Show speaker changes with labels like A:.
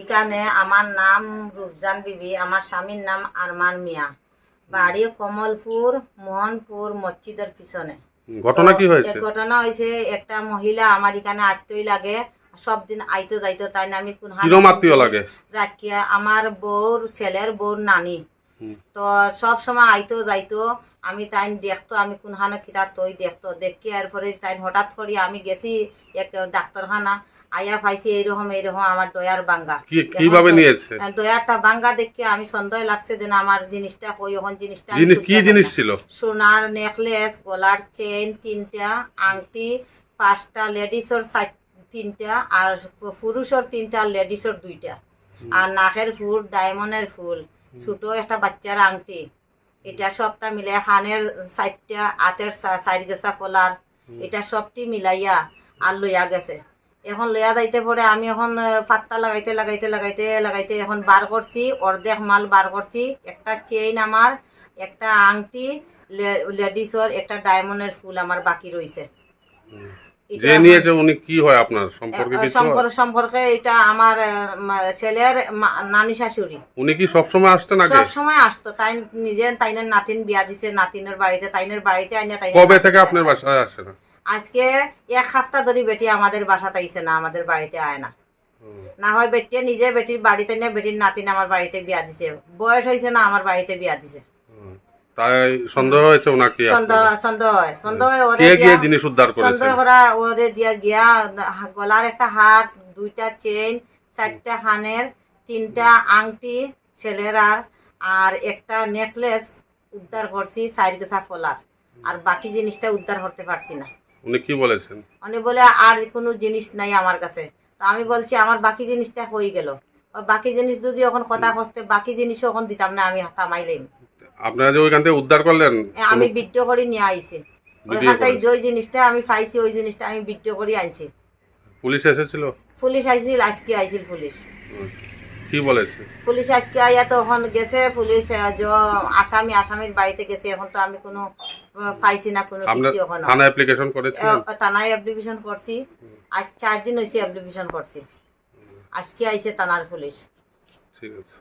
A: এখানে আমার নাম রূপজান বিবি, আমার স্বামীর নাম আরমান মিয়া, বাড়ি কমলপুর মোহনপুর মসজিদের পিছনে।
B: ঘটনা কি হয়েছে?
A: ঘটনা হয়েছে, একটা মহিলা আমার এখানে আইতই লাগে, সব দিন আইতো যাইতো, তাই না আমি কোন
B: লাগে
A: রাখিয়া আমার বউর ছেলের বউর নানি, তো সব সময় আইতো যাইতো, আমি তাই দেখতো, আমি কোনখানে কিতার তৈ দেখতো, দেখি এরপরে তাই হঠাৎ করে আমি গেছি এক ডাক্তারখানা, আয়া পাইছি এইরকম আমার দয়ার বাঙ্গা।
B: কিভাবে নিয়েছে?
A: দয়ারটা বাঙ্গা দেখে আমি সন্দেহ লাগছে যে আমার জিনিসটা কই, এখন জিনিসটা
B: কি জিনিস ছিল?
A: সোনার নেকলেস, গলার চেইন 3টা, আংটি 5টা, লেডিসের 3টা, আর পুরুষের 3টা, লেডিসের 2টা, আর নাকের ফুল, ডায়মন্ডের ফুল, ছোট একটা বাচ্চার আংটি, এটা সবটা মিলাই, খানের 4টা, হাতের 4 গেছা ফলার, এটা সবটি মিলাইয়া আর লইয়া গেছে। এখন লইয়া যাইতে পরে আমি এখন পাত্তা লাগাইতে লাগাইতে লাগাইতে লাগাইতে এখন বার করছি, অর্ধেক মাল বার করছি, একটা চেইন আমার, একটা আংটি লেডিসের, একটা ডায়মন্ডের ফুল আমার বাকি রয়েছে।
B: যে নিয়েছে উনি কি হয় আপনার সম্পর্কে?
A: সম্পর্কে এটা আমার ছেলের নানি শাশুড়ি।
B: উনি কি সব সময় আসতেন? আগে
A: সব সময় আসতো, তাই নিজে তাইনের নাতিন বিয়া দিছে, নাতিনের বাড়িতে, তাইনের বাড়িতে আইনা। তাই
B: কবে থেকে আপনার বাসায় আসে না?
A: আজকে 1 সপ্তাহ ধরে বেটি আমাদের বাসাতে আইছে না, আমাদের বাড়িতে আয় না। না হয় বেটিয়ে নিজে বেটির বাড়িতে নিয়ে বেটির নাতিন আমার বাড়িতে বিয়া দিছে, বয়স হয়েছে না, আমার বাড়িতে বিয়া দিছে।
B: তাই সন্দেহ হয়েছে ওনাকে?
A: সন্দেহ হয়
B: জিনিস উদ্ধার করেছে,
A: সন্দেহ করা ওরে দিয়া গিয়া, গলার একটা হার, 2টা চেইন, 4টা খানের, 3টা আংটি ছেলের, আর একটা নেকলেস উদ্ধার করছি, 4 গেছা ফলার, আর বাকি জিনিসটা উদ্ধার করতে পারছি না।
B: উনি কি বলেছেন?
A: উনি বলে আর কোনো জিনিস নাই আমার কাছে। তো আমি বলছি আমার বাকি জিনিসটা হয়ে গেল, বাকি জিনিস যদি এখন কথা হচ্ছে, বাকি জিনিসও এখন দিতাম না, আমি থামাইলাম।
B: আপনারা যে ওইখান থেকে উদ্ধার করলেন?
A: আমি ভিডিও করে নিয়ে আইছি, ওইখানটাই যে জিনিসটা আমি পাইছি ওই জিনিসটা আমি ভিডিও করে আনছি।
B: পুলিশ এসেছিল?
A: পুলিশ আইছিল, আজকে আইছিল পুলিশ।
B: কি বলেছে
A: পুলিশ? আজকে আইয়া তো এখন গেছে পুলিশ, আসামির বাড়িতে গেছে, এখন তো আমি কোনো পাইছি না কোনো কিছু। এখন
B: থানায় অ্যাপ্লিকেশন করেছিলেন?
A: থানায় অ্যাপ্লিকেশন করছি, আজ 4 দিন হয়েছে অ্যাপ্লিকেশন করছি, আজকে আইছে থানার পুলিশ।
B: ঠিক আছে।